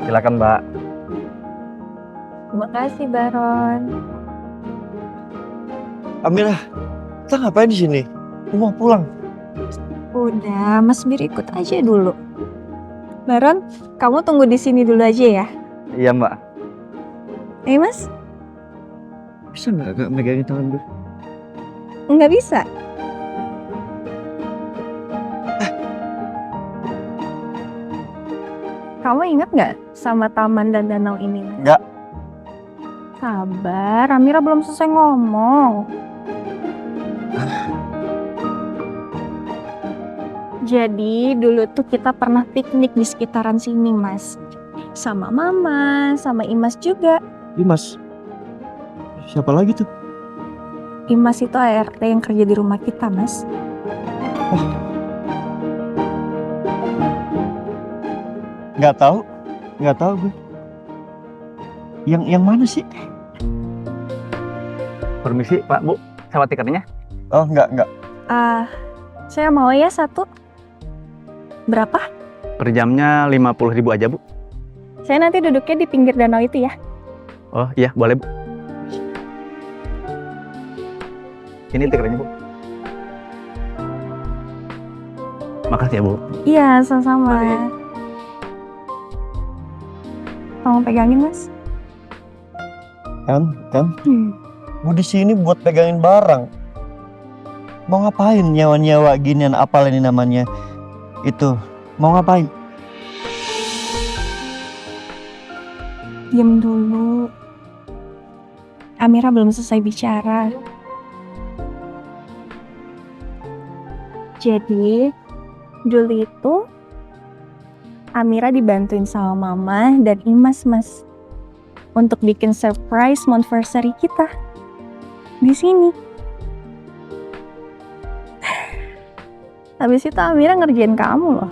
Silakan, Mbak. Terima kasih, Baron. Amira, kita ngapain di sini? Aku mau pulang. Udah, Mas Bir ikut aja dulu. Baron, kamu tunggu di sini dulu aja ya. Iya, Mbak. Mas? Bisa nggak megangin tangan gue? Nggak bisa. Kamu ingat nggak sama taman dan danau ini? Nggak. Sabar, Amira belum selesai ngomong. Jadi dulu tuh kita pernah piknik di sekitaran sini, Mas. Sama Mama, sama Imas juga. Dimas, siapa lagi tuh? Imas itu ART yang kerja di rumah kita, Mas. Nggak tahu gue. Yang mana sih? Permisi, Pak, Bu. Sama tiketnya. Oh, nggak. Saya mau ya satu. Berapa? Per jamnya 50.000 aja, Bu. Saya nanti duduknya di pinggir danau itu ya. Oh, iya, boleh, Bu. Ini tiketnya, Bu. Makasih ya, Bu. Iya, sama-sama. Tolong pegangin, Mas. Kan? Gue di sini buat pegangin barang. Mau ngapain nyawa-nyawa ginian, apal ini namanya? Itu, mau ngapain? Diam dulu. Amira belum selesai bicara. Jadi, dulu itu Amira dibantuin sama Mama dan Imas, Mas. Untuk bikin surprise monversary kita. Di sini. Habis itu Amira ngerjain kamu loh.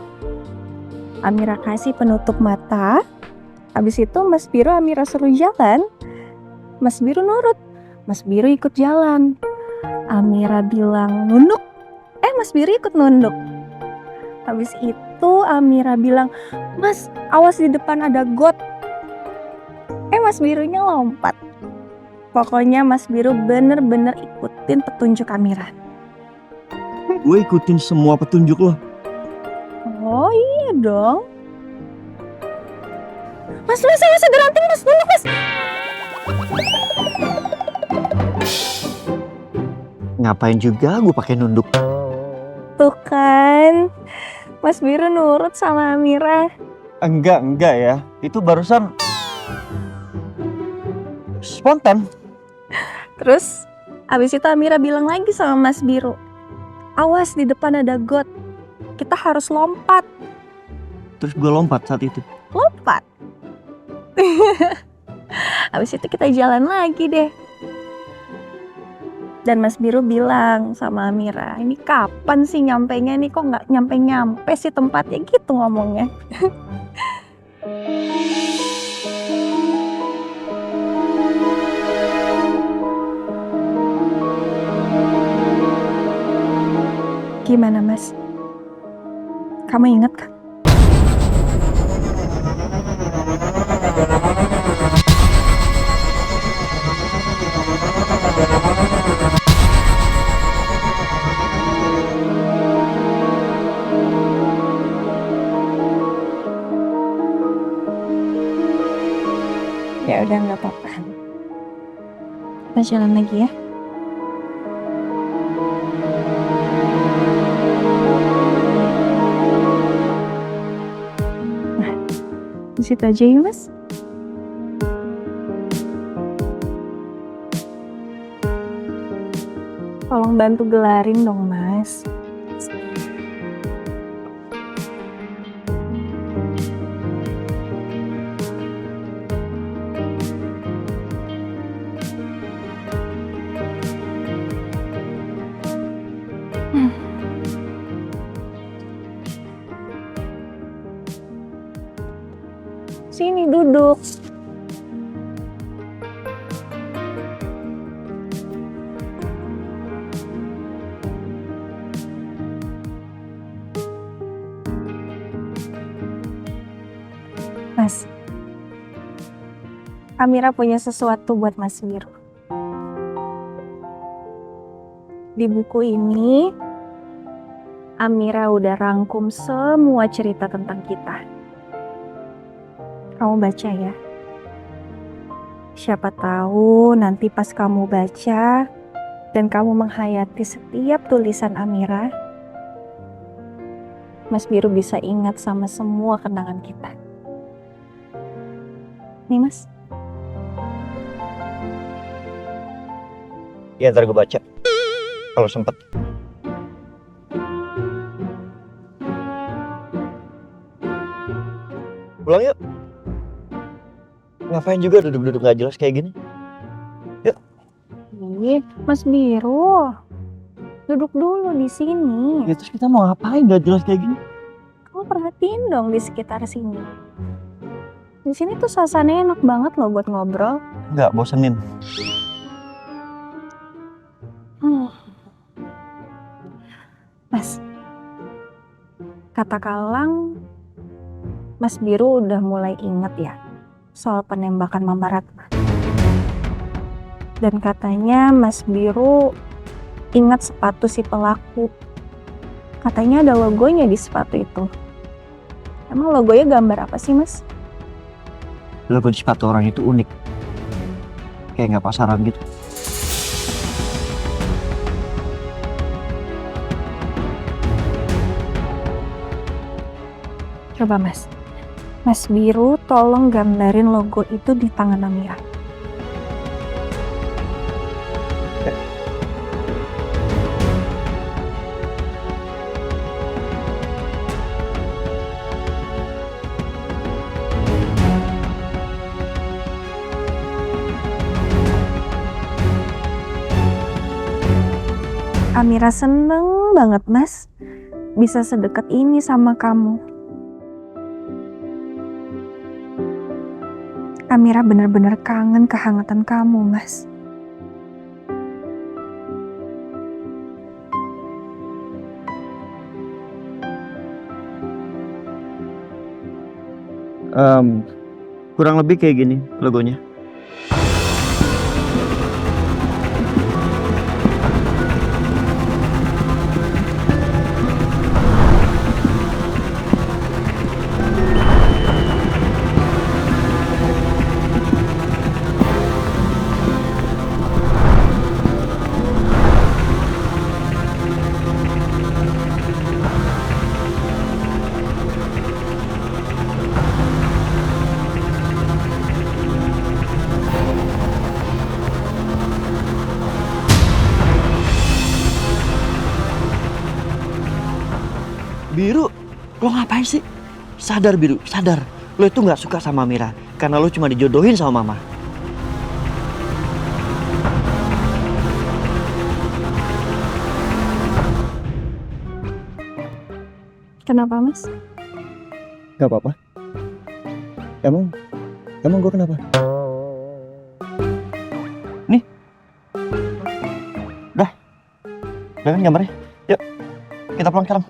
Amira kasih penutup mata. Habis itu Mas Biru Amira suruh jalan. Mas Biru nurut. Mas Biru ikut jalan. Amira bilang nunduk. Mas Biru ikut nunduk. Habis itu Amira bilang, "Mas, awas di depan ada got." Mas Birunya lompat. Pokoknya Mas Biru bener-bener ikutin petunjuk Amira. Gue ikutin semua petunjuk lo. Oh iya dong. Mas geranting, Mas, nunduk, Mas. Ngapain juga gue pakai nunduk? Tuh kan, Mas Biru nurut sama Amira. Enggak ya. Itu barusan spontan. Terus, abis itu Amira bilang lagi sama Mas Biru, "Awas di depan ada got. Kita harus lompat." Terus gue lompat saat itu. Lompat. Abis itu kita jalan lagi deh. Dan Mas Biru bilang sama Amira, "Ini kapan sih nyampenya nih? Kok nggak nyampe-nyampe sih tempatnya?" Gitu ngomongnya. Gimana, Mas? Kamu ingat kan? Ya udah, nggak apa-apa. Kita jalan lagi ya. Di situ aja ya, Mas. Tolong bantu gelarin dong, Mas. Sini duduk. Mas, Amira punya sesuatu buat Mas Biru. Di buku ini, Amira udah rangkum semua cerita tentang kita. Kamu baca ya. Siapa tahu nanti pas kamu baca dan kamu menghayati setiap tulisan Amira, Mas Biru bisa ingat sama semua kenangan kita. Nih Mas. Ya ntar gue baca kalau sempet. Pulang yuk. Ngapain juga duduk-duduk gak jelas kayak gini? Ih, Mas Biru. Duduk dulu di sini. Ya terus kita mau ngapain gak jelas kayak gini? Kamu perhatiin dong di sekitar sini. Di sini tuh suasananya enak banget loh buat ngobrol. Enggak, bosenin. Mas, kata Kalang, Mas Biru udah mulai inget ya soal penembakan Mama Ratna. Dan katanya Mas Biru ingat sepatu si pelaku. Katanya ada logonya di sepatu itu. Emang logonya gambar apa sih, Mas? Logo di sepatu orang itu unik. Kayak nggak pasaran gitu. Coba Mas. Mas Biru tolong gambarin logo itu di tangan Amira. Amira seneng banget Mas bisa sedekat ini sama kamu. Amira benar-benar kangen kehangatan kamu, Mas. Kurang lebih kayak gini logonya. Biru, lo ngapain sih? Sadar Biru, sadar. Lo itu gak suka sama Mira karena lo cuma dijodohin sama Mama. Kenapa, Mas? Gak apa-apa. Emang gue kenapa? Nih. Udah kan gambarnya? Yuk, kita pulang sekarang.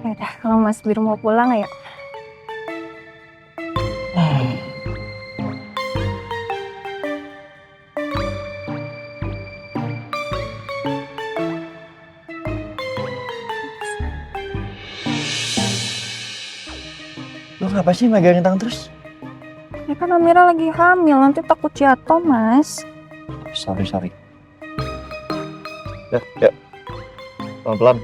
Yaudah, kalau Mas Biru mau pulang ya. Lo ngapa sih megangin tangan terus? Ya kan Amira lagi hamil, nanti takut jatuh, Mas. Sorry. Yuk. Pelan-pelan.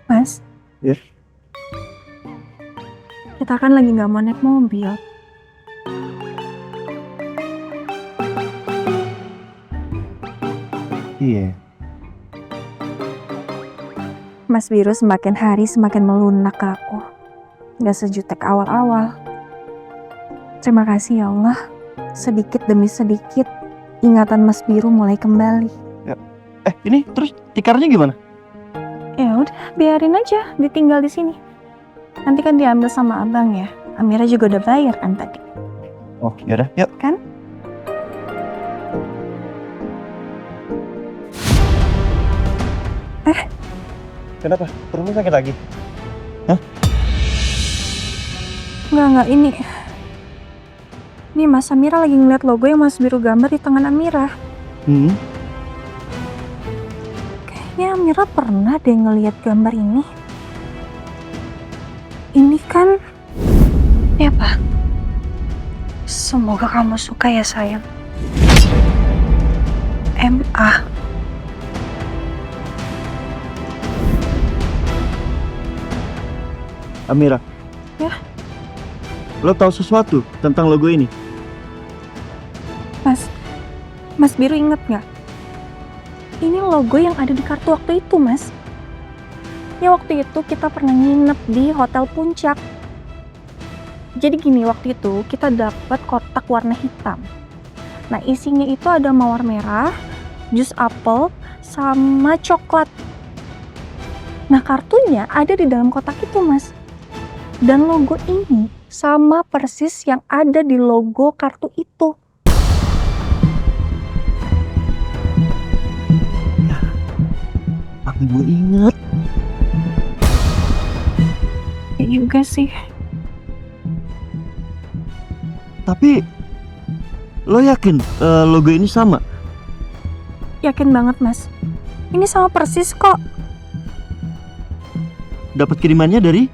Mas? Ya? Kita kan lagi gak mau naik mobil. Iya. Mas Biru semakin hari semakin melunak ke aku. Gak sejutek awal-awal. Terima kasih ya Allah. Sedikit demi sedikit, ingatan Mas Biru mulai kembali. Ini terus tikarnya gimana? Ya udah, biarin aja ditinggal di sini. Nanti kan diambil sama abang ya. Amira juga udah bayar kan tadi. Oh, yaudah, yuk. Kan? Kenapa? Perutmu sakit lagi? Enggak, ini. Nih Mas, Amira lagi ngeliat logo yang Mas Biru gambar di tangan Amira. Kayaknya Amira pernah deh ngeliat gambar ini. Ini kan... Ya apa? Semoga kamu suka ya sayang. MA. Amira. Ya? Lo tahu sesuatu tentang logo ini? Mas Biru inget nggak? Ini logo yang ada di kartu waktu itu, Mas. Ya waktu itu kita pernah nginep di Hotel Puncak. Jadi gini, waktu itu kita dapat kotak warna hitam. Nah isinya itu ada mawar merah, jus apel, sama coklat. Nah kartunya ada di dalam kotak itu, Mas. Dan logo ini sama persis yang ada di logo kartu itu. Aku gue inget. Ya juga sih. Tapi lo yakin logo ini sama? Yakin banget, Mas. Ini sama persis kok. Dapat kirimannya dari?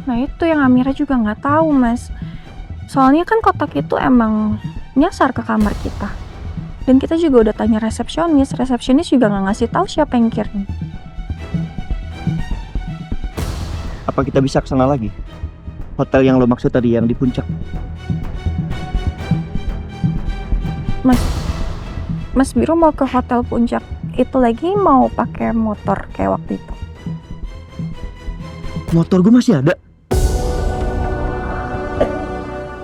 Nah itu yang Amira juga nggak tahu, Mas. Soalnya kan kotak itu emang nyasar ke kamar kita. Dan kita juga udah tanya resepsionis juga nggak ngasih tahu siapa yang kirim. Apa kita bisa kesana lagi? Hotel yang lo maksud tadi, yang di puncak. Mas Biru mau ke Hotel Puncak itu lagi mau pakai motor kayak waktu itu. Motor gue masih ada.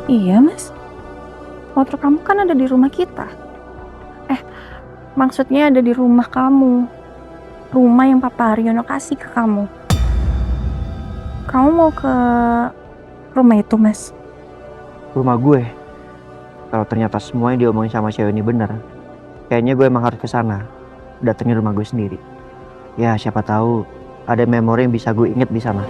Iya, Mas. Motor kamu kan ada di rumah kita. Maksudnya ada di rumah kamu. Rumah yang Papa Haryono kasih ke kamu. Kamu mau ke rumah itu, Mas? Rumah gue. Kalau ternyata semua yang diomongin sama cewek ini benar, kayaknya gue emang harus ke sana, datengin rumah gue sendiri. Ya siapa tahu ada memori yang bisa gue inget di sana.